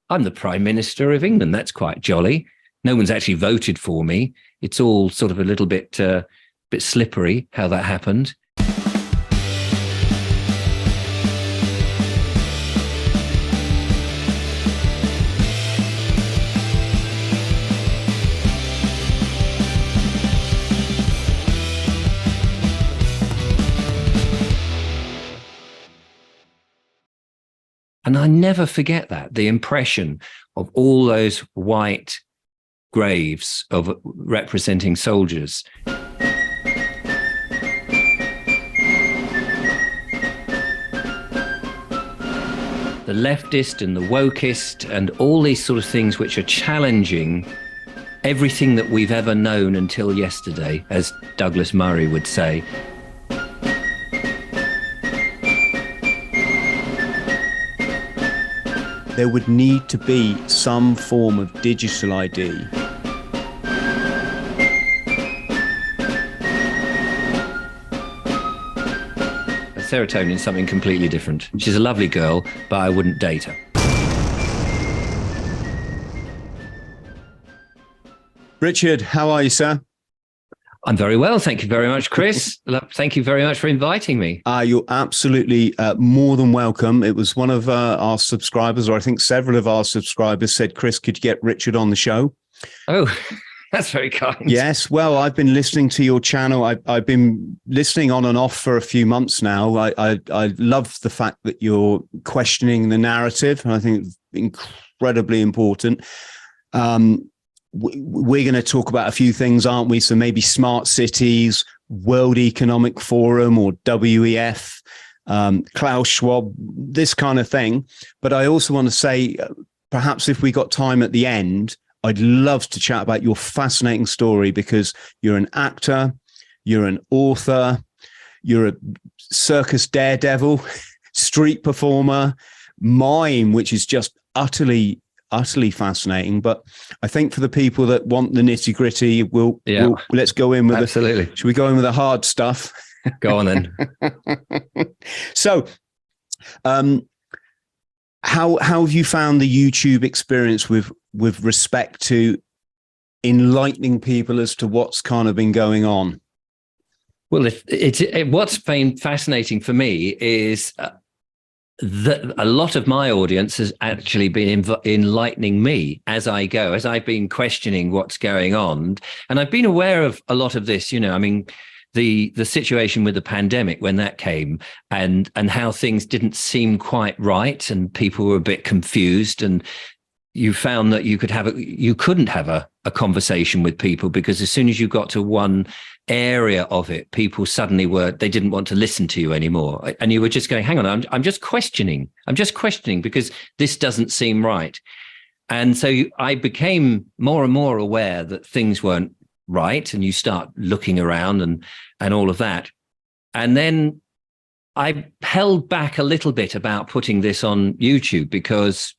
I'm the Prime Minister of England. That's quite jolly. No one's actually voted for me. It's all sort of a little bit slippery how that happened. And I never forget that, the impression of all those white graves of representing soldiers. The leftist and the wokist and all these sort of things which are challenging everything that we've ever known until yesterday, as Douglas Murray would say. There would need to be some form of digital ID. Serotonin is something completely different. She's a lovely girl, but I wouldn't date her. Richard, how are you, sir? I'm very well. Thank you very much, Chris. Thank you very much for inviting me. You're absolutely more than welcome. It was one of our subscribers, or I think several of our subscribers said, Chris, could you get Richard on the show? Oh, that's very kind. Yes. Well, I've been listening to your channel. I've been listening on and off for a few months now. I love the fact that you're questioning the narrative. And I think it's incredibly important. We're going to talk about a few things, aren't we? So maybe smart cities, World Economic Forum or WEF, Klaus Schwab, this kind of thing. But I also want to say, perhaps if we got time at the end, I'd love to chat about your fascinating story, because you're an actor, you're an author, you're a circus daredevil, street performer, mime, which is just utterly fascinating. But I think for the people that want the nitty gritty, we'll let's go in with absolutely. Should we go in with the hard stuff? Go on then. So, how have you found the YouTube experience with respect to enlightening people as to what's kind of been going on? Well, what's been fascinating for me is that a lot of my audience has actually been enlightening me as I go, as I've been questioning what's going on. And I've been aware of a lot of this, I mean, the situation with the pandemic when that came, and how things didn't seem quite right and people were a bit confused, and you found that you couldn't have a conversation with people, because as soon as you got to one area of it, people suddenly they didn't want to listen to you anymore. And you were just going, hang on, I'm just questioning because this doesn't seem right. And so I became more and more aware that things weren't right, and you start looking around and all of that. And then I held back a little bit about putting this on YouTube, because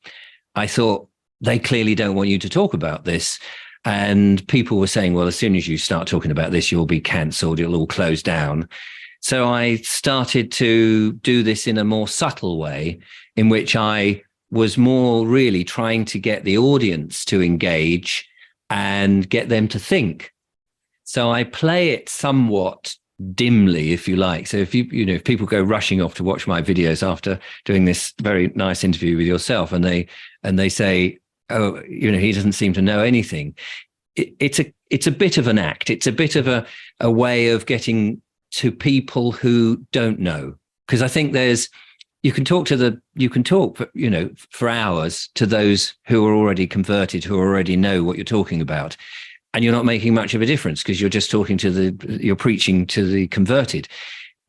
I thought they clearly don't want you to talk about this. And people were saying, well, as soon as you start talking about this, you'll be cancelled, it'll all close down. So I started to do this in a more subtle way, in which I was more really trying to get the audience to engage and get them to think. So I play it somewhat dimly, if you like. So if if people go rushing off to watch my videos after doing this very nice interview with yourself, and they say, oh, he doesn't seem to know anything. It's a bit of an act. It's a bit of a way of getting to people who don't know. Because I think you can talk for hours to those who are already converted, who already know what you're talking about. And you're not making much of a difference, because you're just you're preaching to the converted.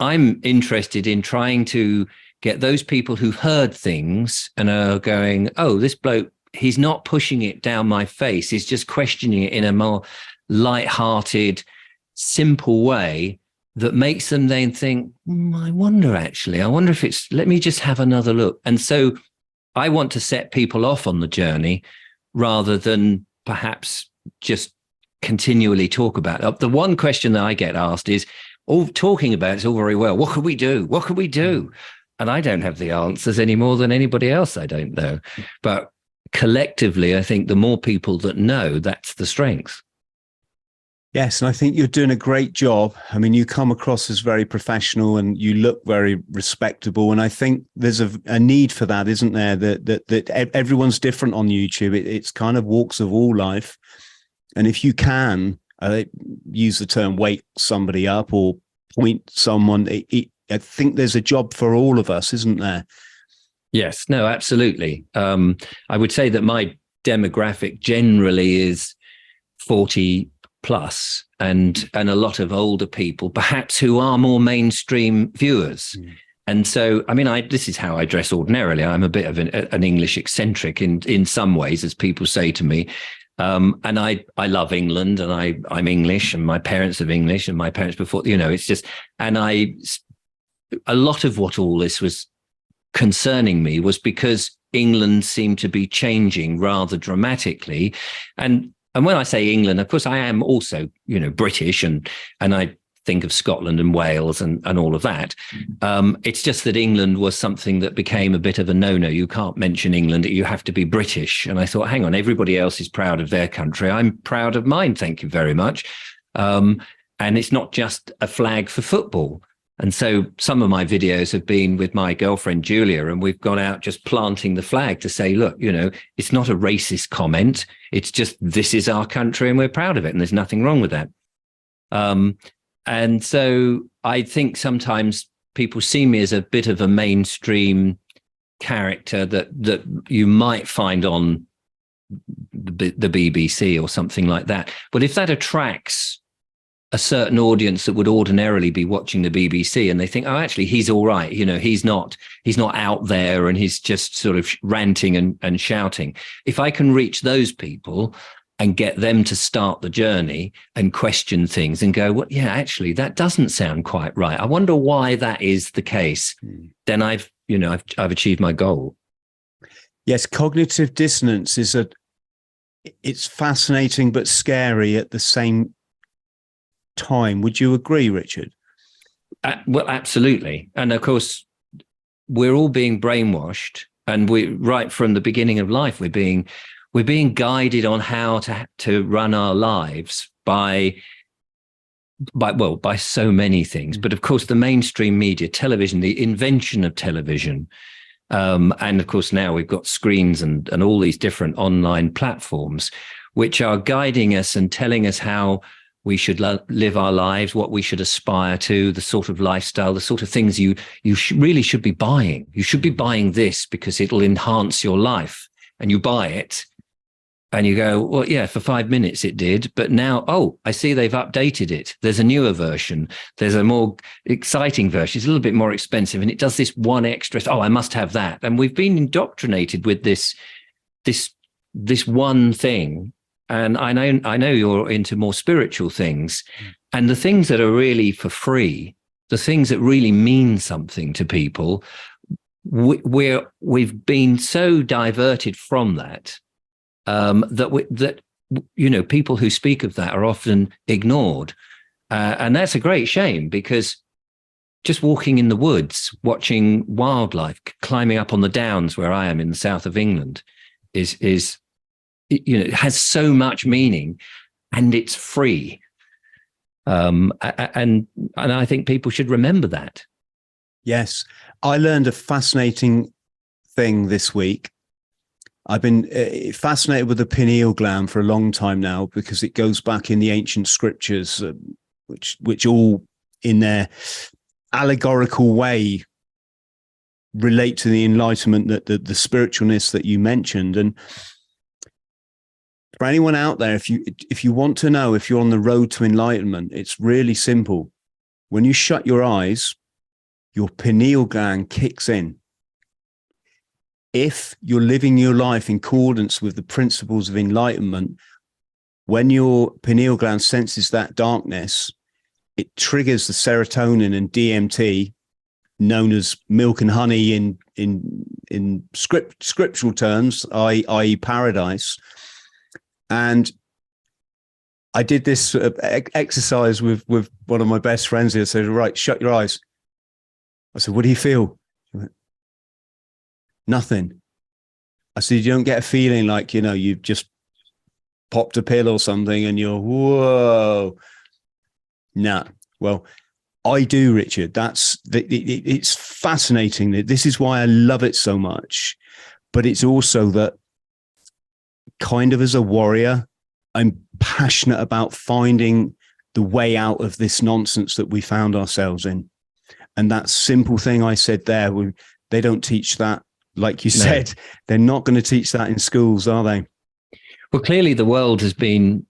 I'm interested in trying to get those people who've heard things and are going, oh, this bloke, he's not pushing it down my face. He's just questioning it in a more light-hearted, simple way that makes them then think, I wonder if let me just have another look. And so I want to set people off on the journey rather than perhaps just continually talk about it. The one question that I get asked is, talking about it's all very well. What could we do? What could we do? And I don't have the answers any more than anybody else. I don't know. But collectively, I think the more people that know, that's the strength. Yes, and I think you're doing a great job. I mean, you come across as very professional and you look very respectable. And I think there's a need for that, isn't there? That everyone's different on YouTube. It's kind of walks of all life. And if you can use the term wake somebody up or point someone, I think there's a job for all of us, isn't there? Yes, no, absolutely. I would say that my demographic generally is 40 plus, and a lot of older people, perhaps, who are more mainstream viewers. And so, I mean, this is how I dress ordinarily. I'm a bit of an English eccentric in some ways, as people say to me. And I love England, and I'm English, and my parents are English, and my parents before, it's just, and a lot of what all this was concerning me was because England seemed to be changing rather dramatically. And when I say England, of course, I am also, British, and I think of Scotland and Wales and all of that. It's just that England was something that became a bit of a no-no. You can't mention England. You have to be British. And I thought, hang on, everybody else is proud of their country. I'm proud of mine. Thank you very much. And it's not just a flag for football. And so some of my videos have been with my girlfriend, Julia, and we've gone out just planting the flag to say, look, it's not a racist comment. It's just, this is our country and we're proud of it. And there's nothing wrong with that. And so I think sometimes people see me as a bit of a mainstream character that you might find on the BBC or something like that. But if that attracts a certain audience that would ordinarily be watching the BBC, and they think, oh, actually, he's all right. He's not out there and he's just sort of ranting and shouting. If I can reach those people and get them to start the journey and question things and go, well, yeah, actually, that doesn't sound quite right. I wonder why that is the case. Then I've achieved my goal. Yes. Cognitive dissonance it's fascinating, but scary at the same time. Would you agree, Richard? Well, absolutely. And of course, we're all being brainwashed, and right from the beginning of life, we're being guided on how to run our lives by so many things. But of course, the mainstream media, television, the invention of television, and of course now we've got screens and all these different online platforms, which are guiding us and telling us how we should live our lives, what we should aspire to, the sort of lifestyle, the sort of things you really should be buying. You should be buying this because it'll enhance your life. And you buy it and you go, well, yeah, for 5 minutes it did. But now, oh, I see they've updated it. There's a newer version. There's a more exciting version. It's a little bit more expensive. And it does this one extra. Oh, I must have that. And we've been indoctrinated with this one thing. And I know you're into more spiritual things, and the things that are really for free, the things that really mean something to people, we've been so diverted from that, that people who speak of that are often ignored, and that's a great shame, because just walking in the woods, watching wildlife, climbing up on the downs where I am in the south of England, is it has so much meaning, and it's free. And I think people should remember that. Yes. I learned a fascinating thing this week. I've been fascinated with the pineal gland for a long time now, because it goes back in the ancient scriptures, which all in their allegorical way relate to the enlightenment, that the spiritualness that you mentioned. And for anyone out there, if you want to know if you're on the road to enlightenment, it's really simple. When you shut your eyes, your pineal gland kicks in. If you're living your life in accordance with the principles of enlightenment, when your pineal gland senses that darkness, it triggers the serotonin and DMT, known as milk and honey in scriptural terms, i.e. paradise. And I did this exercise with one of my best friends here. I said, right, shut your eyes. I said, what do you feel? He went, nothing. I said, you don't get a feeling like, you've just popped a pill or something and you're, whoa. Nah. Well, I do, Richard. It's fascinating. This is why I love it so much. But it's also that kind of as a warrior, I'm passionate about finding the way out of this nonsense that we found ourselves in. And that simple thing I said there, they don't teach that. Like you said, they're not going to teach that in schools, are they? Well, clearly the world has been,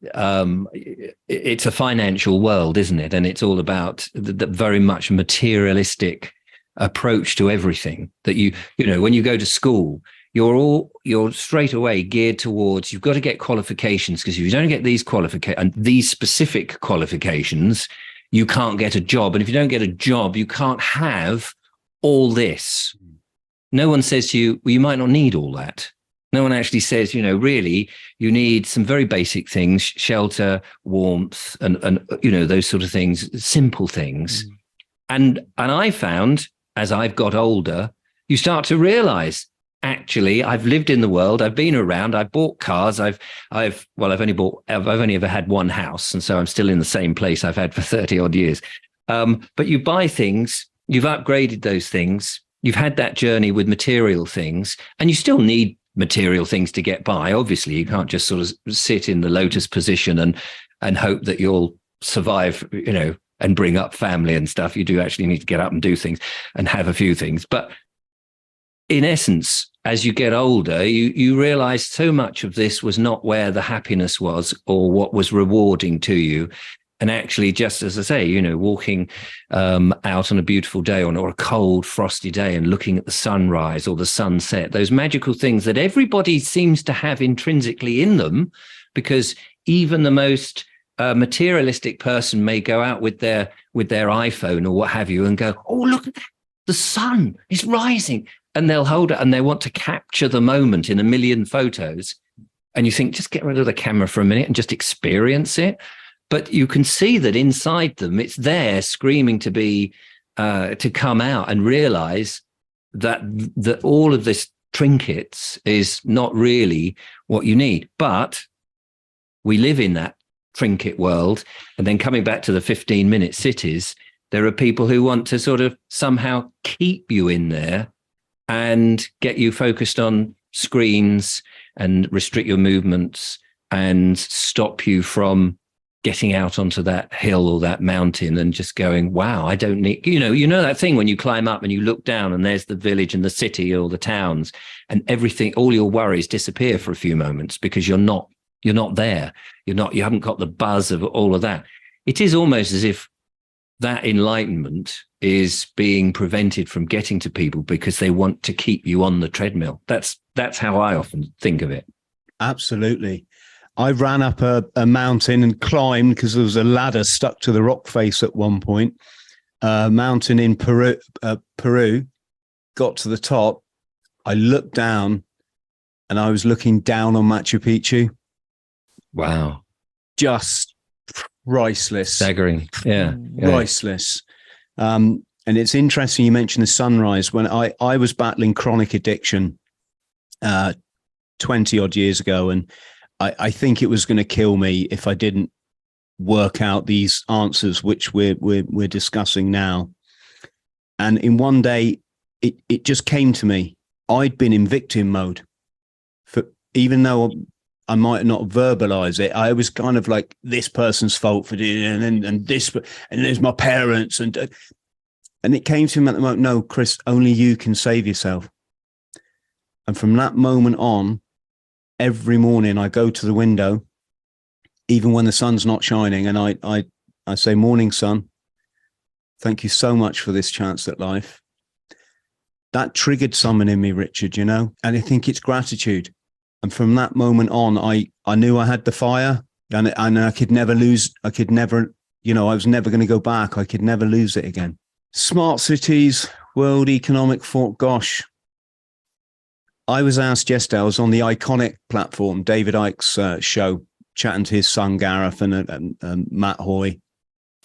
it's a financial world, isn't it? And it's all about the very much materialistic approach to everything that when you go to school, you're straight away geared towards, you've got to get qualifications, because if you don't get these qualifications and these specific qualifications, you can't get a job. And if you don't get a job, you can't have all this. No one says to you, well, you might not need all that. No one actually says, really, you need some very basic things, shelter, warmth, and those sort of things, simple things. And I found, as I've got older, you start to realize, actually, I've lived in the world, I've been around, I've bought cars, I've only ever had one house, and so I'm still in the same place I've had for 30 odd years. But you buy things, you've upgraded those things, you've had that journey with material things, and you still need material things to get by. Obviously, you can't just sort of sit in the lotus position and hope that you'll survive, and bring up family and stuff. You do actually need to get up and do things and have a few things. But in essence, as you get older, you realize so much of this was not where the happiness was or what was rewarding to you. And actually, just as I say, walking out on a beautiful day or a cold, frosty day and looking at the sunrise or the sunset, those magical things that everybody seems to have intrinsically in them, because even the most materialistic person may go out with their iPhone or what have you and go, oh, look at that. The sun is rising. And they'll hold it and they want to capture the moment in a million photos. And you think, just get rid of the camera for a minute and just experience it. But you can see that inside them, it's there screaming to be, to come out and realize that all of this trinkets is not really what you need. But we live in that trinket world. And then coming back to the 15-minute cities, there are people who want to sort of somehow keep you in there and get you focused on screens and restrict your movements and stop you from getting out onto that hill or that mountain and just going, wow, I don't need, that thing when you climb up and you look down and there's the village and the city or the towns and everything, all your worries disappear for a few moments because you're not there. You haven't got the buzz of all of that. It is almost as if that enlightenment is being prevented from getting to people because they want to keep you on the treadmill. That's how I often think of it. Absolutely. I ran up a mountain and climbed because there was a ladder stuck to the rock face at one point. Mountain in Peru, got to the top. I looked down and I was looking down on Machu Picchu. Wow. Just priceless. Staggering. Yeah. Priceless. And it's interesting you mentioned the sunrise. When I was battling chronic addiction 20 odd years ago, and I think it was going to kill me if I didn't work out these answers, which we're discussing now. And in one day, it just came to me. I'd been in victim mode, even though I might not verbalize it. I was kind of like, this person's fault for doing it, and this, and there's my parents, and it came to him at the moment. No, Chris, only you can save yourself. And from that moment on, every morning I go to the window, even when the sun's not shining, and I say, morning, sun. Thank you so much for this chance at life. That triggered something in me, Richard, and I think it's gratitude. And from that moment on, I knew I had the fire, and I could never lose. I could never, I was never going to go back. I could never lose it again. Smart cities, World Economic Forum. Gosh, I was asked yesterday, I was on the Iconic platform, David Icke's show, chatting to his son Gareth and Matt Hoy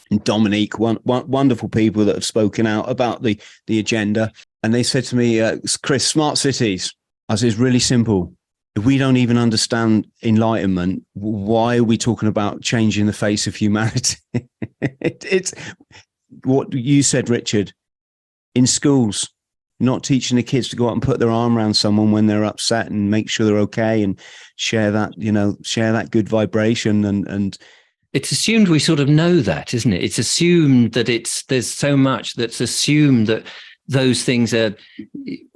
and Dominique, wonderful people that have spoken out about the agenda. And they said to me, Chris, smart cities, As it's really simple. If we don't even understand enlightenment, why are we talking about changing the face of humanity? It's what you said, Richard. In schools, not teaching the kids to go out and put their arm around someone when they're upset and make sure they're okay and share that, share that good vibration. And it's assumed we sort of know that, isn't it? It's assumed that there's so much that's assumed that those things are,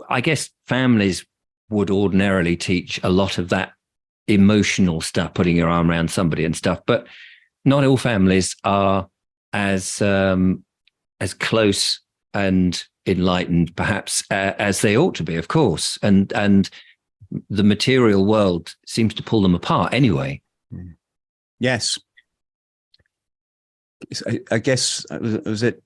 I guess families would ordinarily teach a lot of that emotional stuff, putting your arm around somebody and stuff, but not all families are as close and enlightened perhaps as they ought to be, of course. And the material world seems to pull them apart anyway. Yes. I guess, was it,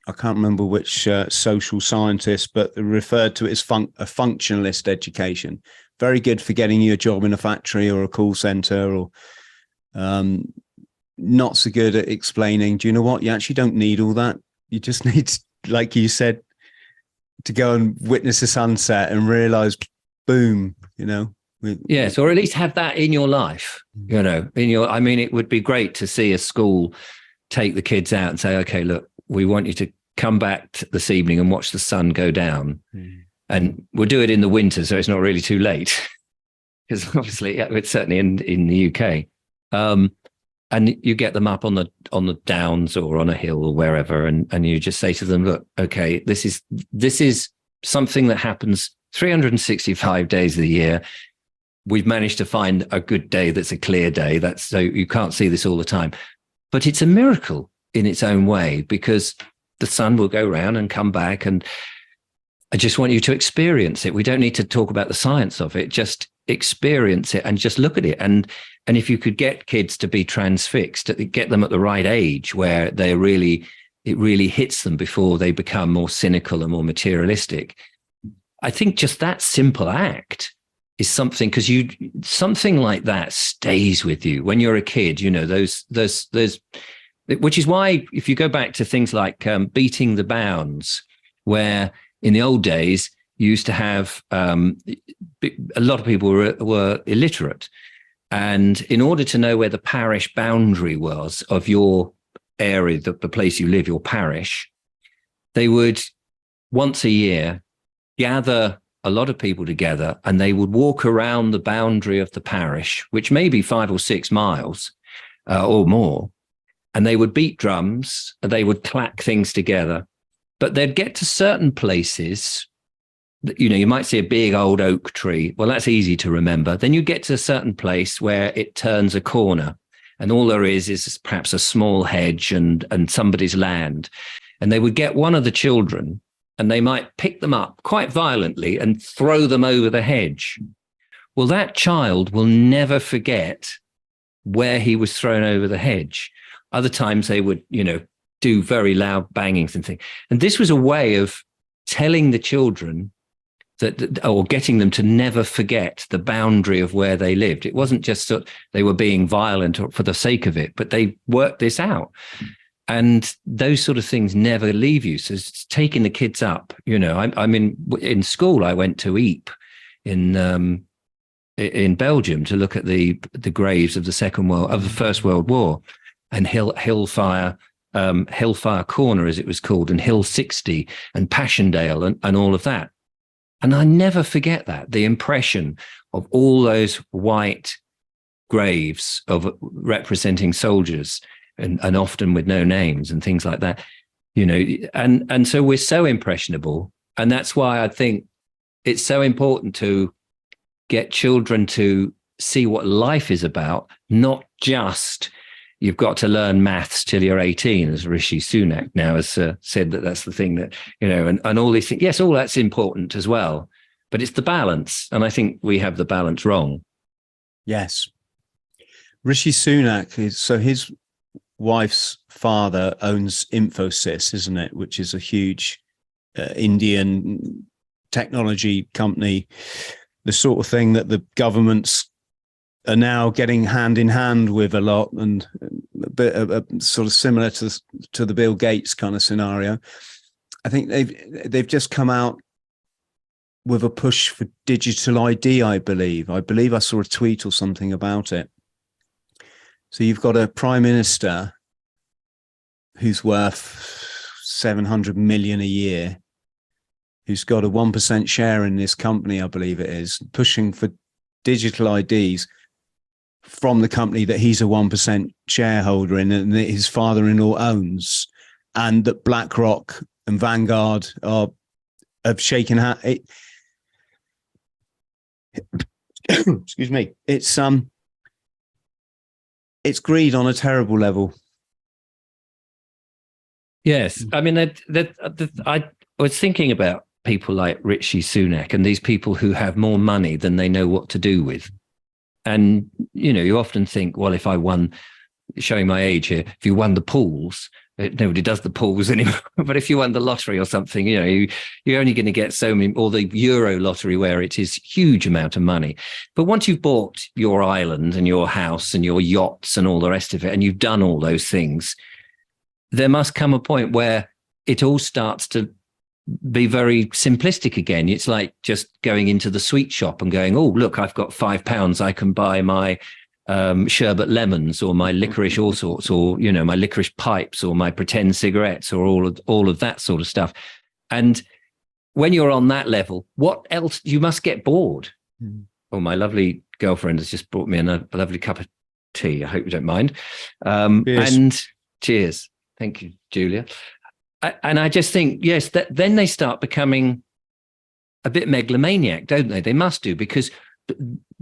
I can't remember which social scientist, but referred to it as a functionalist education. Very good for getting you a job in a factory or a call center, or not so good at explaining, do you know what? You actually don't need all that. You just need, like you said, to go and witness a sunset and realize, boom, yes, or at least have that in your life, I mean, it would be great to see a school take the kids out and say, okay, look, we want you to come back this evening and watch the sun go down. And we'll do it in the winter, so it's not really too late. Because obviously it's certainly in the UK. And you get them up on the downs or on a hill or wherever, and you just say to them, look, okay, this is something that happens 365 days of the year. We've managed to find a good day that's a clear day. So you can't see this all the time. But it's a miracle in its own way, because the sun will go round and come back. And I just want you to experience it. We don't need to talk about the science of it. Just experience it and just look at it. And if you could get kids to be transfixed, get them at the right age where it really hits them before they become more cynical and more materialistic. I think just that simple act is something, because something like that stays with you when you're a kid. Those, which is why if you go back to things like beating the bounds, where in the old days you used to have a lot of people were illiterate, and in order to know where the parish boundary was of your area, the place you live, your parish, they would once a year gather a lot of people together, and they would walk around the boundary of the parish, which may be 5 or 6 miles or more, and they would beat drums, and they would clack things together. But they'd get to certain places, you might see a big old oak tree. Well, that's easy to remember. Then you get to a certain place where it turns a corner, and all there is perhaps a small hedge and somebody's land. And they would get one of the children, and they might pick them up quite violently and throw them over the hedge. Well, that child will never forget where he was thrown over the hedge. Other times they would, do very loud bangings and things. And this was a way of telling the children or getting them to never forget the boundary of where they lived. It wasn't just that they were being violent for the sake of it, but they worked this out. And those sort of things never leave you. So it's taking the kids up. I mean, in school, I went to Ypres in Belgium to look at the graves of the First World War, and Hellfire Corner, as it was called, and Hill 60 and Passchendaele and all of that. And I never forget that, the impression of all those white graves representing soldiers, and often with no names and things like that, and so we're so impressionable. And that's why I think it's so important to get children to see what life is about, not just you've got to learn maths till you're 18, as Rishi Sunak now has said that's the thing that, and all these things. Yes, all that's important as well, but it's the balance. And I think we have the balance wrong. Yes. Rishi Sunak his wife's father owns Infosys, isn't it? Which is a huge Indian technology company, the sort of thing that the governments are now getting hand in hand with a lot, and a bit sort of similar to the Bill Gates kind of scenario. I think they've just come out with a push for digital ID, I believe. I believe I saw a tweet or something about it. So you've got a prime minister who's worth 700 million a year, who's got a 1% share in this company, I believe it is, pushing for digital IDs from the company that he's a 1% shareholder in and that his father-in-law owns, and that BlackRock and Vanguard have shaken hands. Excuse me. It's greed on a terrible level. Yes, I mean, I was thinking about people like Rishi Sunak and these people who have more money than they know what to do with. And, you know, you often think, well, if I won, showing my age here, if you won the pools, nobody does the pools anymore. But if you won the lottery or something, you know, you're only going to get so many, or the Euro lottery where it is huge amount of money. But once you've bought your island and your house and your yachts and all the rest of it, and you've done all those things, there must come a point where it all starts to be very simplistic again. It's like just going into the sweet shop and going, oh, look, I've got £5. I can buy my sherbet lemons or my licorice all sorts, or, you know, my licorice pipes or my pretend cigarettes or all of that sort of stuff. And when you're on that level, what else? You must get bored. Oh, my lovely girlfriend has just brought me a lovely cup of tea. I hope you don't mind. Cheers. And cheers. Thank you, Julia. And I just think, yes, then they start becoming a bit megalomaniac, don't they? They must do, because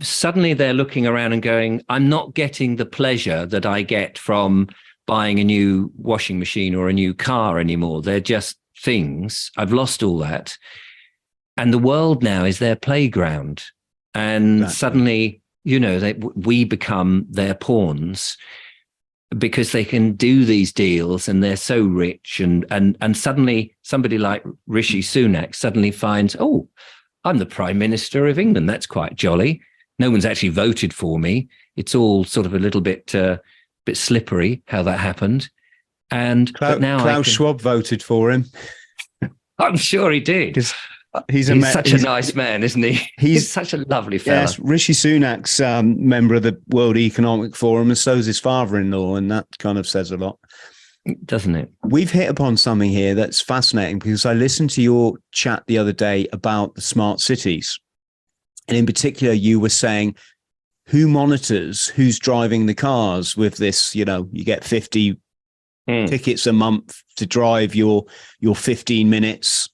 suddenly they're looking around and going, I'm not getting the pleasure that I get from buying a new washing machine or a new car anymore. They're just things. I've lost all that. And the world now is their playground. And Exactly. Suddenly, you know, we become their pawns, because they can do these deals and they're so rich, and suddenly somebody like Rishi Sunak suddenly finds, oh, I'm the Prime Minister of England. That's quite jolly. No one's actually voted for me. It's all sort of a little bit slippery how that happened. And but now Klaus Schwab voted for him. I'm sure he did. He's such a nice man, isn't he? He's such a lovely fella. Yes, Rishi Sunak's member of the World Economic Forum, and so is his father-in-law, and that kind of says a lot, doesn't it? We've hit upon something here that's fascinating, because I listened to your chat the other day about the smart cities, and in particular, you were saying who monitors who's driving the cars with this. You know, you get 50 tickets a month to drive your 15 minutes.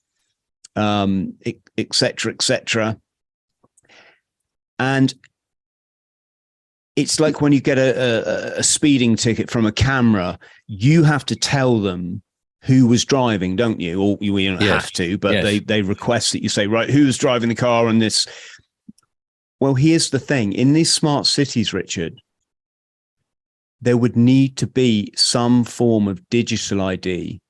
Et cetera. And it's like when you get a speeding ticket from a camera, you have to tell them who was driving, don't you? Or you don't have to, but they request that you say, right, who's driving the car on this? Well, here's the thing. In these smart cities, Richard, there would need to be some form of digital ID,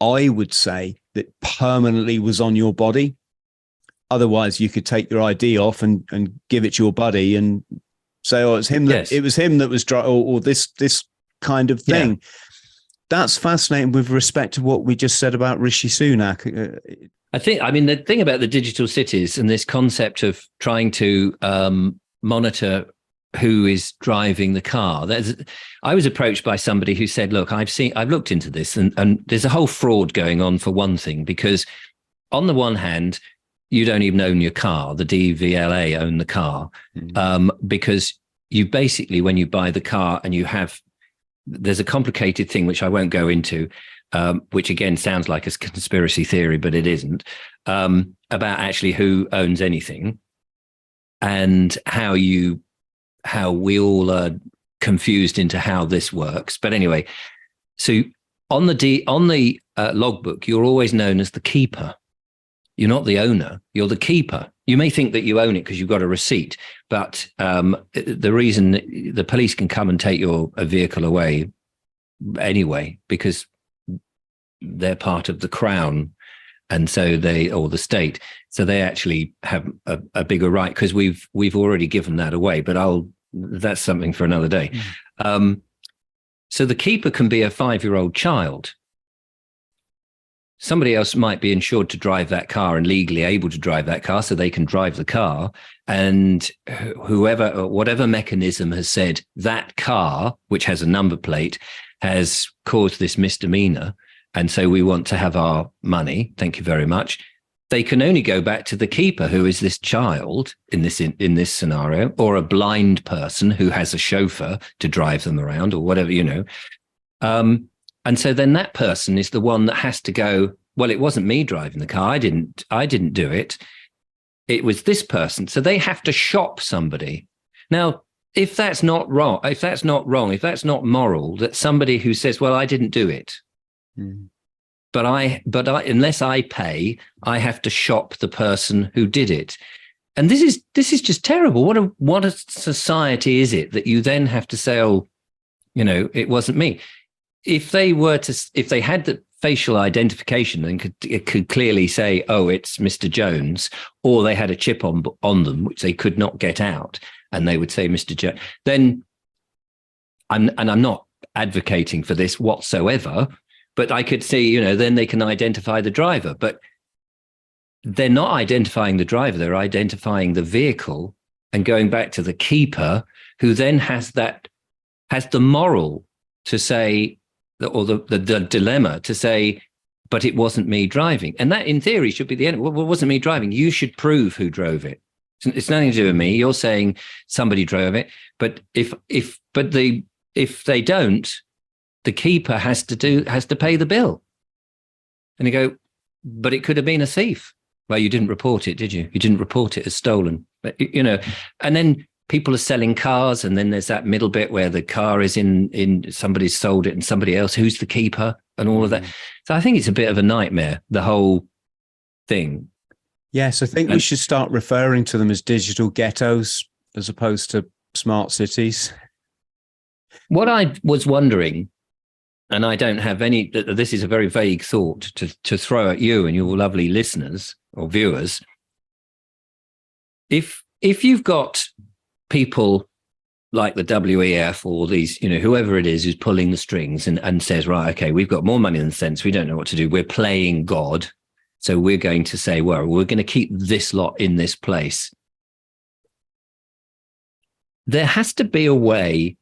I would say, that permanently was on your body. Otherwise, you could take your ID off and give it to your buddy and say, "Oh, it's him that it was him that was driving," or this kind of thing. Yeah. That's fascinating with respect to what we just said about Rishi Sunak. I mean, the thing about the digital cities and this concept of trying to monitor who is driving the car. I was approached by somebody who said, look, I've looked into this, and there's a whole fraud going on, for one thing, because on the one hand, you don't even own your car. The DVLA own the car, because you basically, when you buy the car and there's a complicated thing, which I won't go into, which again sounds like a conspiracy theory, but it isn't, about actually who owns anything and how we all are confused into how this works. But anyway, so on the logbook, you're always known as the keeper. You're not the owner. You're the keeper. You may think that you own it because you've got a receipt, but the reason the police can come and take a vehicle away anyway, because they're part of the crown, and so or the state, so they actually have a bigger right, because we've already given that away. But that's something for another day. So the keeper can be a 5-year-old child. somebody else might be insured to drive that car and legally able to drive that car, so they can drive the car. And whoever or whatever mechanism has said that car, which has a number plate, has caused this misdemeanor, and so we want to have our money. Thank you very much. They can only go back to the keeper, who is this child in this scenario, or a blind person who has a chauffeur to drive them around, or whatever, and so then that person is the one that has to go, well, it wasn't me driving the car. I didn't do it. It was this person. So they have to shop somebody. Now, if that's not wrong, if that's not moral, that somebody who says, well, I didn't do it, but I, unless I pay, I have to shop the person who did it. And this is just terrible. What a society is it that you then have to say, oh, it wasn't me. If they had the facial identification and could clearly say, oh, it's Mr. Jones, or they had a chip on them, which they could not get out, and they would say Mr. Jones, then I'm not advocating for this whatsoever, but I could see, then they can identify the driver. But they're not identifying the driver, they're identifying the vehicle and going back to the keeper, who then has the moral to say, or the dilemma to say, but it wasn't me driving. And that in theory should be the end. Well, it wasn't me driving. You should prove who drove it. It's nothing to do with me. You're saying somebody drove it. But if they don't, the keeper has to pay the bill. And you go, but it could have been a thief. Well, you didn't report it, did you? You didn't report it as stolen. But, and then people are selling cars, and then there's that middle bit where the car is in somebody's sold it and somebody else, who's the keeper, and all of that. So I think it's a bit of a nightmare, the whole thing. Yes, I think we should start referring to them as digital ghettos as opposed to smart cities. What I was wondering, and I don't have any, this is a very vague thought to throw at you and your lovely listeners or viewers. If you've got people like the WEF or these, whoever it is who's pulling the strings and says, right, okay, we've got more money than sense. We don't know what to do. We're playing God. So we're going to say, well, we're going to keep this lot in this place. There has to be a way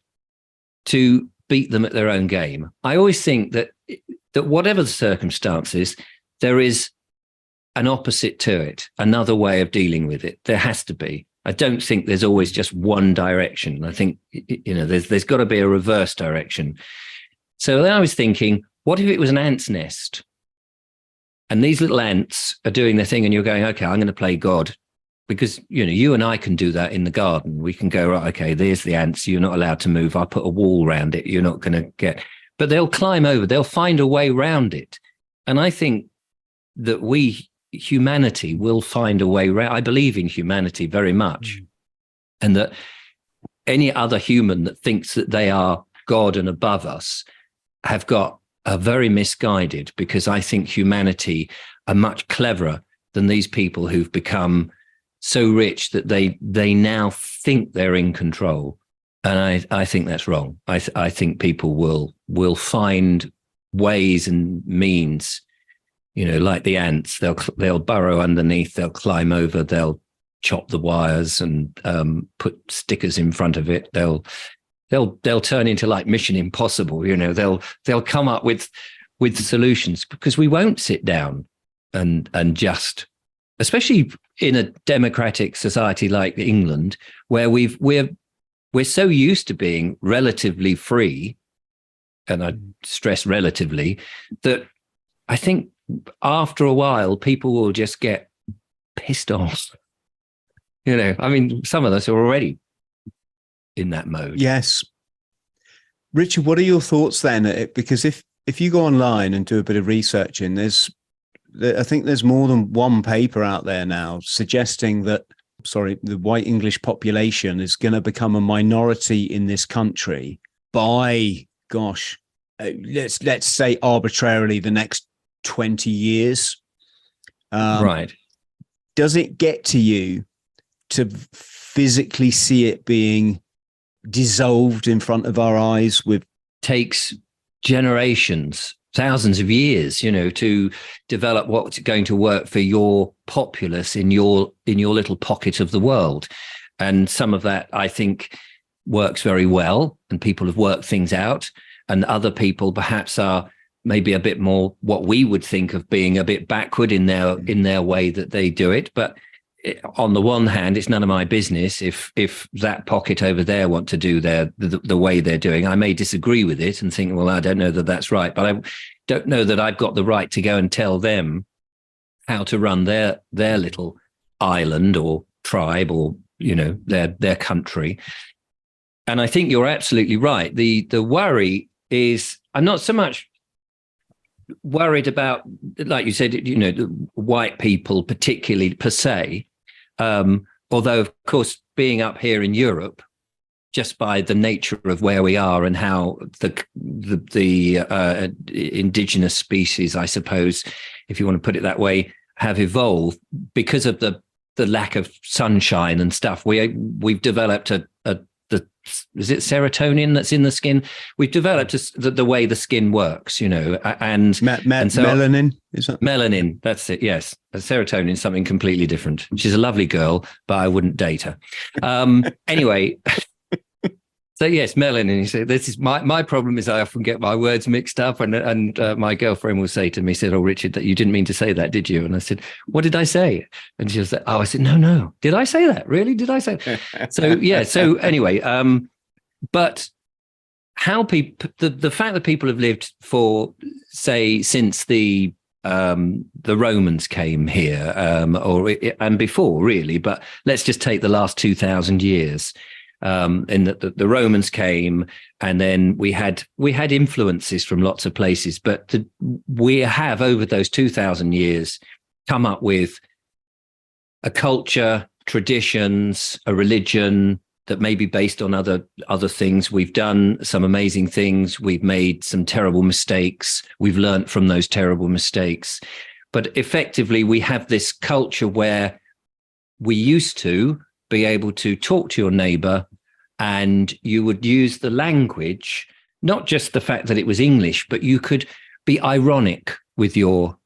to beat them at their own game. I always think that whatever the circumstances, there is an opposite to it, another way of dealing with it. There has to be. I don't think there's always just one direction. I think, there's got to be a reverse direction. So then I was thinking, what if it was an ant's nest? And these little ants are doing their thing and you're going, okay, I'm going to play God. Because, you and I can do that in the garden. We can go, right, okay, there's the ants. You're not allowed to move. I'll put a wall around it. You're not going to get... But they'll climb over. They'll find a way around it. And I think that humanity will find a way around. I believe in humanity very much. And that any other human that thinks that they are God and above us are very misguided, because I think humanity are much cleverer than these people who've become so rich that they now think they're in control. And I think that's wrong. I think people will find ways and means, like the ants. They'll burrow underneath, they'll climb over, they'll chop the wires and put stickers in front of it. They'll turn into like Mission Impossible. They'll come up with solutions, because we won't sit down and just, especially in a democratic society like England, where we're so used to being relatively free, and I stress relatively, that I think after a while people will just get pissed off. Some of us are already in that mode. Yes. Richard, what are your thoughts then? Because if you go online and do a bit of researching, I think there's more than one paper out there now suggesting that, the white English population is going to become a minority in this country by, let's say arbitrarily the next 20 years. Right. Does it get to you to physically see it being dissolved in front of our eyes? Takes generations thousands of years, to develop what's going to work for your populace in your little pocket of the world. And some of that, I think, works very well, and people have worked things out, and other people perhaps are maybe a bit more what we would think of being a bit backward in their way that they do it. But on the one hand, it's none of my business if that pocket over there want to do the way they're doing. I may disagree with it and think, well, I don't know that that's right, but I don't know that I've got the right to go and tell them how to run their little island or tribe or their country. And I think you're absolutely right. The worry is, I'm not so much worried about, like you said, the white people particularly per se. Although, of course, being up here in Europe, just by the nature of where we are and how the indigenous species, I suppose, if you want to put it that way, have evolved because of the lack of sunshine and stuff. We've developed is it serotonin that's in the skin? We've developed the way the skin works, and so melanin. Is that melanin? That's it. Yes, serotonin is something completely different. She's a lovely girl, but I wouldn't date her. Anyway. So yes, melanin. You say this is my problem is I often get my words mixed up, and my girlfriend will say to me, "said Oh, Richard, that you didn't mean to say that, did you?" And I said, "What did I say?" And she was like, "Oh," I said, "No, did I say that? Really? Did I say?" So yeah. So anyway, but how people the fact that people have lived for, say, since the Romans came here, and before really, but let's just take the last 2,000 years. In that the Romans came, and then we had influences from lots of places, but we have over those 2,000 years come up with a culture, traditions, a religion that may be based on other things. We've done some amazing things. We've made some terrible mistakes. We've learned from those terrible mistakes. But effectively, we have this culture where we used to be able to talk to your neighbor, and you would use the language, not just the fact that it was English, but you could be ironic with your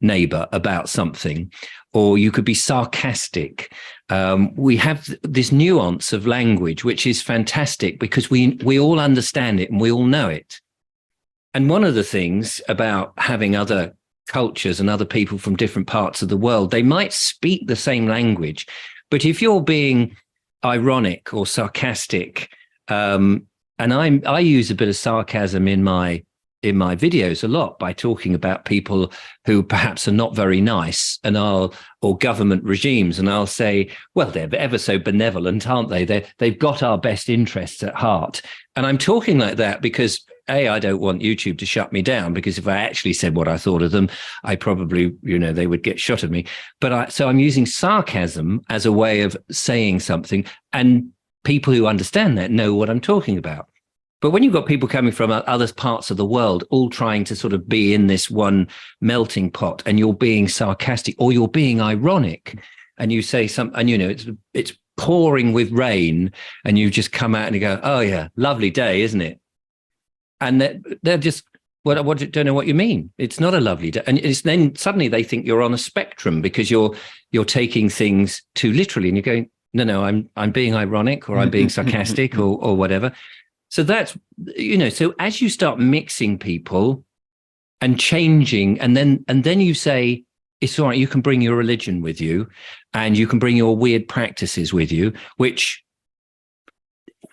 neighbor about something, or you could be sarcastic. We have this nuance of language, which is fantastic because we all understand it and we all know it. And one of the things about having other cultures and other people from different parts of the world, they might speak the same language, but if you're being ironic or sarcastic, and I use a bit of sarcasm in my videos a lot by talking about people who perhaps are not very nice, or government regimes, and I'll say, well, they're ever so benevolent, aren't they? They've got our best interests at heart. And I'm talking like that because I don't want YouTube to shut me down, because if I actually said what I thought of them, I probably, they would get shot at me. But so I'm using sarcasm as a way of saying something, and people who understand that know what I'm talking about. But when you've got people coming from other parts of the world, all trying to sort of be in this one melting pot, and you're being sarcastic or you're being ironic, and you say something, and it's pouring with rain, and you just come out and you go, "Oh yeah, lovely day, isn't it?" And they're just, well, I don't know what you mean. It's not a lovely day. And it's then suddenly they think you're on a spectrum because you're taking things too literally, and you're going, no, I'm being ironic, or I'm being sarcastic, or whatever. So that's, so as you start mixing people and changing, and then you say, it's all right, you can bring your religion with you, and you can bring your weird practices with you, which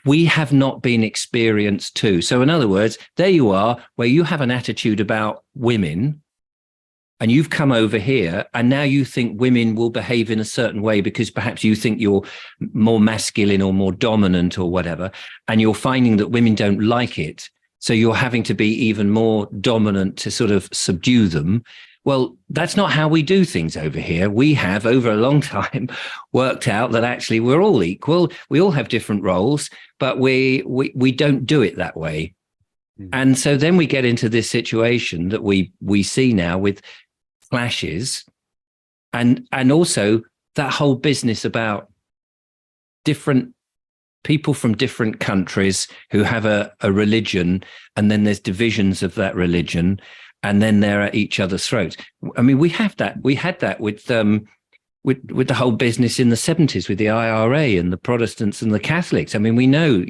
we have not been experienced to. So in other words, there you are, where you have an attitude about women, and you've come over here, and now you think women will behave in a certain way because perhaps you think you're more masculine or more dominant or whatever, and you're finding that women don't like it. So you're having to be even more dominant to sort of subdue them. Well, that's not how we do things over here. We have, over a long time, worked out that actually we're all equal. We all have different roles, but we don't do it that way. Mm. And so then we get into this situation that we see now with clashes, and also that whole business about different people from different countries who have a religion, and then there's divisions of that religion, and then they're at each other's throats. I mean, we had that with the whole business in the 70s with the IRA and the Protestants and the Catholics. I mean, we know,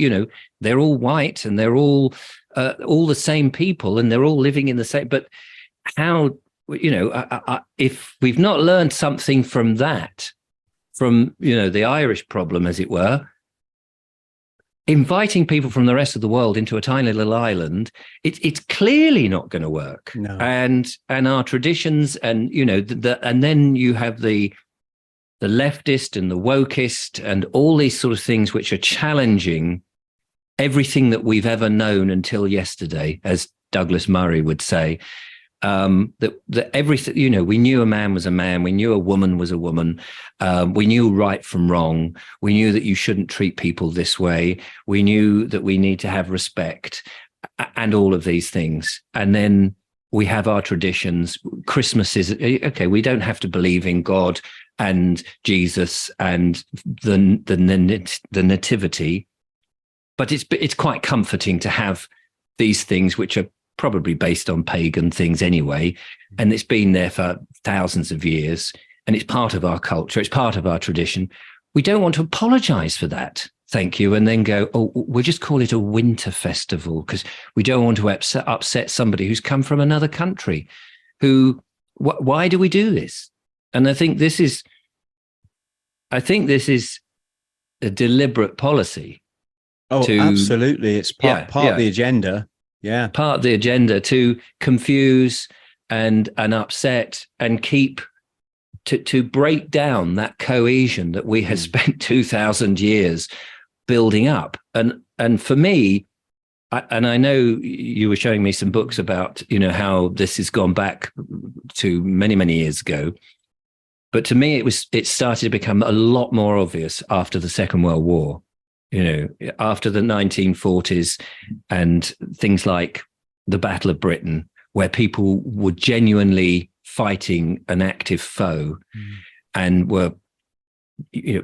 they're all white and they're all the same people, and they're all living in the same. But how, if we've not learned something from that, from the Irish problem, as it were, inviting people from the rest of the world into a tiny little island, it's clearly not going to work. No. And our traditions, and and then you have the leftist and the wokist and all these sort of things which are challenging everything that we've ever known until yesterday, as Douglas Murray would say. That everything, we knew a man was a man, we knew a woman was a woman, we knew right from wrong, we knew that you shouldn't treat people this way, we knew that we need to have respect, and all of these things. And then we have our traditions. Christmas is okay. We don't have to believe in God and Jesus and the nativity, but it's quite comforting to have these things which are probably based on pagan things anyway, and it's been there for thousands of years, and it's part of our culture, it's part of our tradition. We don't want to apologize for that, thank you, and then go, oh, we'll just call it a winter festival because we don't want to upset somebody who's come from another country. Why do we do this? And I think this is a deliberate policy. Oh, absolutely. It's part of the agenda. Yeah. Part of the agenda to confuse and upset and keep to break down that cohesion that we have spent 2,000 years building up. And for me, I know you were showing me some books about, how this has gone back to many, many years ago. But to me, it started to become a lot more obvious after the Second World War. After the 1940s and things like the Battle of Britain, where people were genuinely fighting an active foe, and we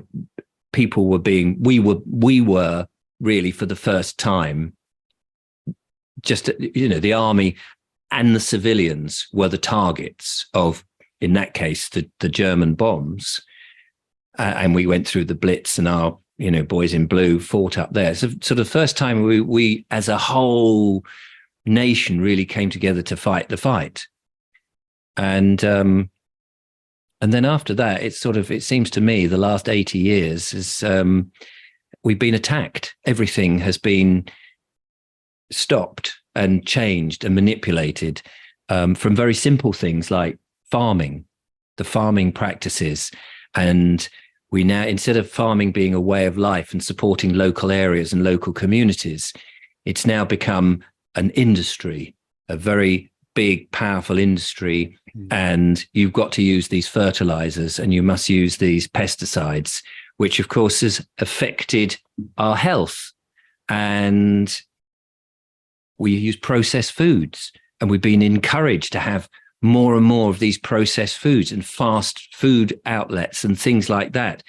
were really for the first time, just, the army and the civilians were the targets of, in that case, the German bombs. And we went through the Blitz, and our boys in blue fought up there. So the first time we as a whole nation really came together to fight the fight. And then after that, it seems to me the last 80 years is we've been attacked. Everything has been stopped and changed and manipulated, from very simple things like farming, the farming practices. And we now, instead of farming being a way of life and supporting local areas and local communities, it's now become an industry, a very big, powerful industry. And you've got to use these fertilizers and you must use these pesticides, which of course has affected our health. And we use processed foods, and we've been encouraged to have more and more of these processed foods and fast food outlets and things like that.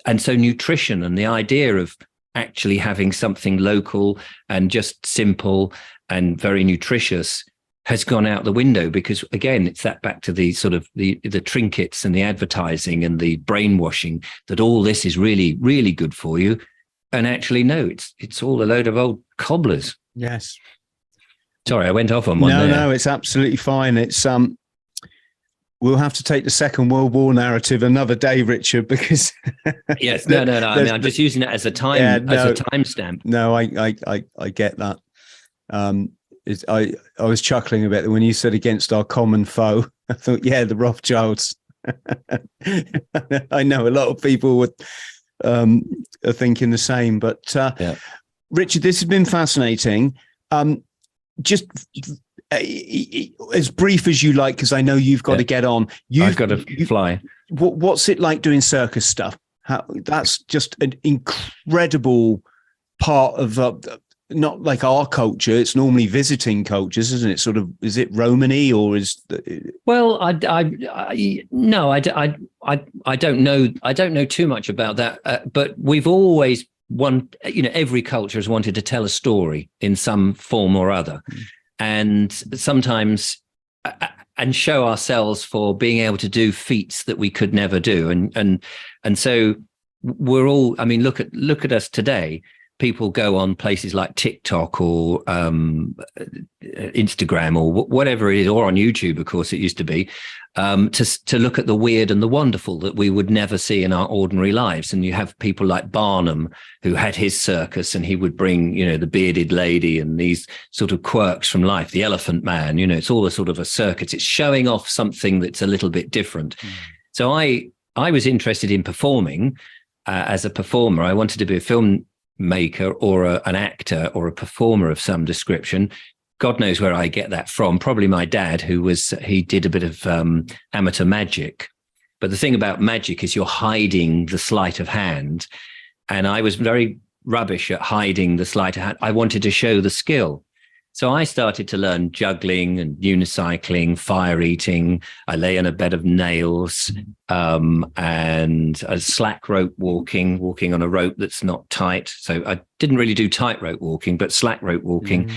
And so nutrition and the idea of actually having something local and just simple and very nutritious has gone out the window, because again, it's that back to the sort of the trinkets and the advertising and the brainwashing that all this is really, really good for you. And actually, no, it's all a load of old cobblers. Yes. Sorry, I went off on one there. No, it's absolutely fine. It's we'll have to take the Second World War narrative another day, Richard, because yes, no. I mean, I'm just using it as a timestamp. No, I get that. I was chuckling a bit when you said against our common foe. I thought, yeah, the Rothschilds. I know a lot of people are thinking the same, but Richard, this has been fascinating. Just as brief as you like, because I know you've got to get on. I've got to fly. What's it like doing circus stuff? That's just an incredible part of not like our culture. It's normally visiting cultures, isn't it? Sort of, is it Romany or is? Well, I don't know. I don't know too much about that. But we've always every culture has wanted to tell a story in some form or other, and sometimes and show ourselves for being able to do feats that we could never do, and so we're all. I mean, look at us today. People go on places like TikTok or Instagram or whatever it is, or on YouTube, of course, it used to be, to look at the weird and the wonderful that we would never see in our ordinary lives. And you have people like Barnum, who had his circus, and he would bring, the bearded lady and these sort of quirks from life, the Elephant Man, it's all a sort of a circus. It's showing off something that's a little bit different. So I was interested in performing as a performer. I wanted to be a filmmaker or an actor or a performer of some description. God knows where I get that from. Probably my dad, he did a bit of amateur magic. But the thing about magic is you're hiding the sleight of hand. And I was very rubbish at hiding the sleight of hand. I wanted to show the skill. So I started to learn juggling and unicycling, fire eating. I lay in a bed of nails, and a slack rope walking on a rope that's not tight. So I didn't really do tightrope walking, but slack rope walking.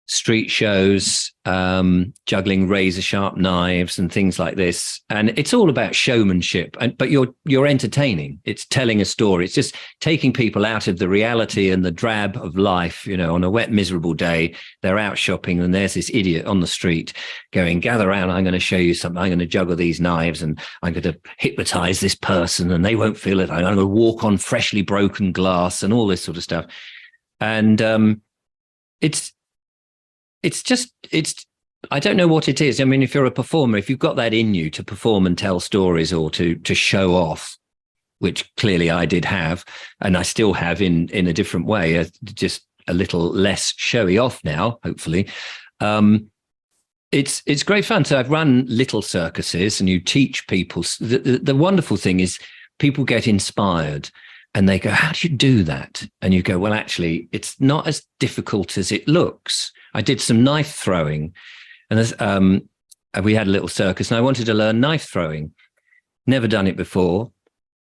Street shows, juggling razor sharp knives and things like this. And it's all about showmanship, but you're entertaining. It's telling a story. It's just taking people out of the reality and the drab of life. On a wet, miserable day, they're out shopping and there's this idiot on the street going, gather around, I'm going to show you something. I'm going to juggle these knives and I'm going to hypnotize this person and they won't feel it. I'm going to walk on freshly broken glass and all this sort of stuff. And it's I don't know what it is. I mean, if you're a performer, if you've got that in you to perform and tell stories or to show off, which clearly I did have, and I still have in a different way, just a little less showy off now, hopefully. It's great fun. So I've run little circuses and you teach people. The wonderful thing is people get inspired and they go, how do you do that? And you go, well, actually, it's not as difficult as it looks. I did some knife throwing, and we had a little circus, and I wanted to learn knife throwing. Never done it before,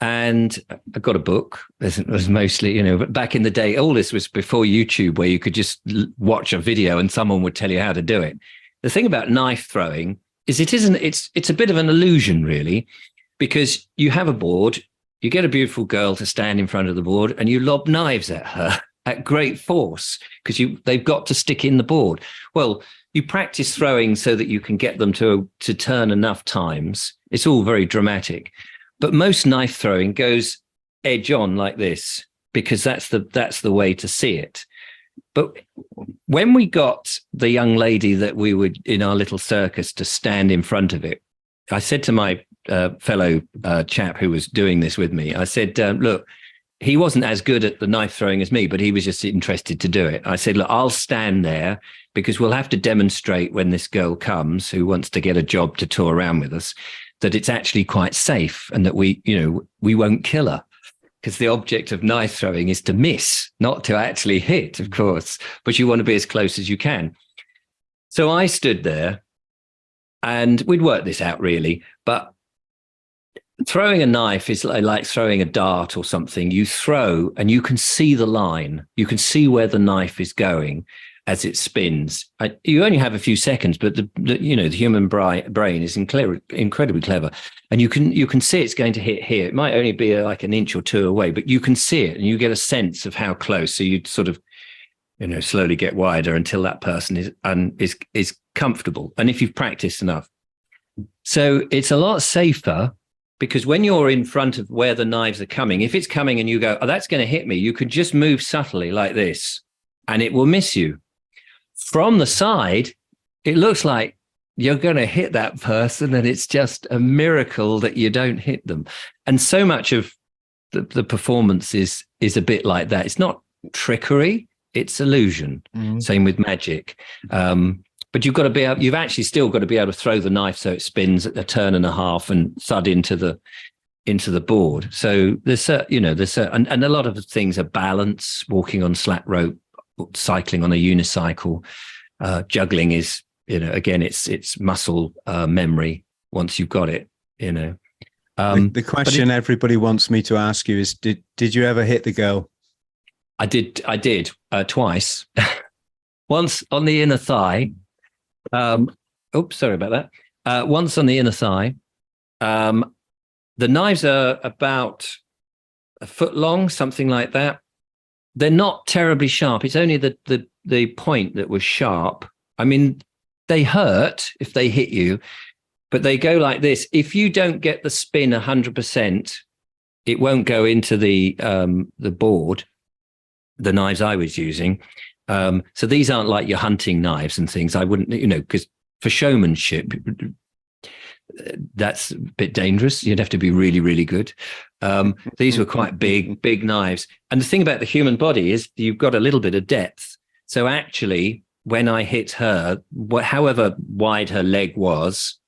and I got a book. It was mostly, but back in the day, all this was before YouTube, where you could just watch a video and someone would tell you how to do it. The thing about knife throwing is it's a bit of an illusion, really, because you have a board, you get a beautiful girl to stand in front of the board, and you lob knives at her at great force because they've got to stick in the board. Well, you practice throwing so that you can get them to turn enough times. It's all very dramatic, but most knife throwing goes edge on like this because that's the way to see it. But when we got the young lady that we would in our little circus to stand in front of it, I said to my fellow chap who was doing this with me, I said, look, he wasn't as good at the knife throwing as me, but he was just interested to do it. I said, look, I'll stand there because we'll have to demonstrate when this girl comes who wants to get a job to tour around with us, that it's actually quite safe and that we won't kill her. Because the object of knife throwing is to miss, not to actually hit, of course, but you want to be as close as you can. So I stood there and we'd worked this out really, but throwing a knife is like throwing a dart or something. You throw and you can see the line. You can see where the knife is going as it spins. You only have a few seconds, but the human brain is incredibly clever. And you can see it's going to hit here. It might only be like an inch or two away, but you can see it and you get a sense of how close. So you sort of, slowly get wider until that person is comfortable. And if you've practiced enough. So it's a lot safer. Because when you're in front of where the knives are coming, if it's coming and you go, oh, that's going to hit me, you could just move subtly like this and it will miss you. From the side, it looks like you're going to hit that person and it's just a miracle that you don't hit them. And so much of the performance is a bit like that. It's not trickery, it's illusion. Same with magic. But you've actually still got to be able to throw the knife so it spins at a turn and a half and thud into the board. So and a lot of the things are balance, walking on slack rope, cycling on a unicycle, juggling is, again, it's muscle memory once you've got it, The question everybody wants me to ask you is, did you ever hit the girl? I did twice. Once on the inner thigh. Oops, sorry about that. Once on the inner thigh. The knives are about a foot long, something like that. They're not terribly sharp. It's only the point that was sharp. I mean, they hurt if they hit you, but they go like this. If you don't get the spin 100%, it won't go into the board, the knives I was using. So these aren't like your hunting knives and things. I wouldn't, because for showmanship, that's a bit dangerous. You'd have to be really, really good. These were quite big knives. And the thing about the human body is you've got a little bit of depth. So actually, when I hit her, however wide her leg was,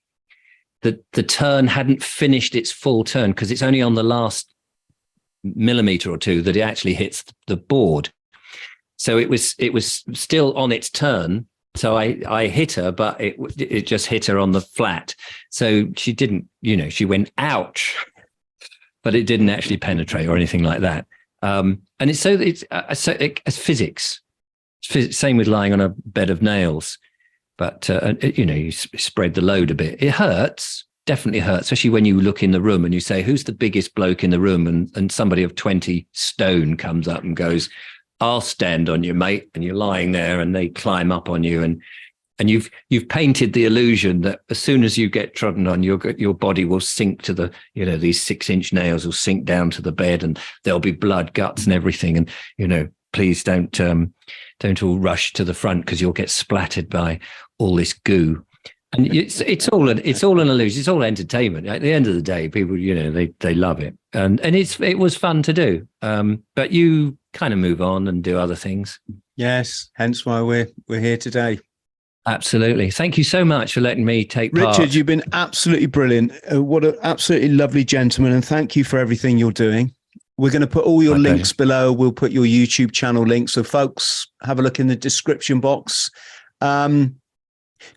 the turn hadn't finished its full turn, because it's only on the last millimeter or two that it actually hits the board. So it was still on its turn. So I hit her, but it just hit her on the flat. So she didn't, she went ouch, but it didn't actually penetrate or anything like that. And it's physics. Same with lying on a bed of nails, but you spread the load a bit. It hurts, definitely hurts, especially when you look in the room and you say, "Who's the biggest bloke in the room?" And somebody of 20 stone comes up and goes, "I'll stand on you, mate," and you're lying there, and they climb up on you, and you've painted the illusion that as soon as you get trodden on, your body will sink to the, these 6-inch nails will sink down to the bed, and there'll be blood, guts, and everything, and please don't all rush to the front, because you'll get splattered by all this goo. And it's all an illusion. It's all entertainment. At the end of the day, people, they love it, and it was fun to do. But you kind of move on and do other things. Yes, hence why we're here today. Absolutely. Thank you so much for letting me take part. Richard, you've been absolutely brilliant. What an absolutely lovely gentleman, and thank you for everything you're doing. We're going to put all your links below. We'll put your YouTube channel link. So folks, have a look in the description box.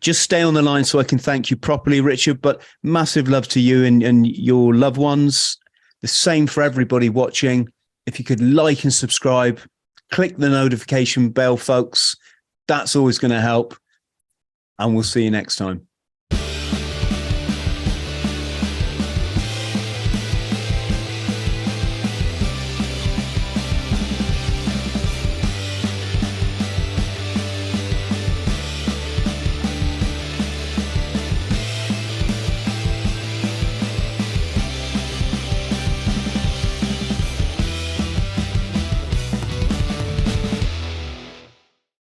Just stay on the line so I can thank you properly, Richard, but massive love to you and your loved ones. The same for everybody watching. If you could like and subscribe, click the notification bell, folks. That's always going to help. And we'll see you next time.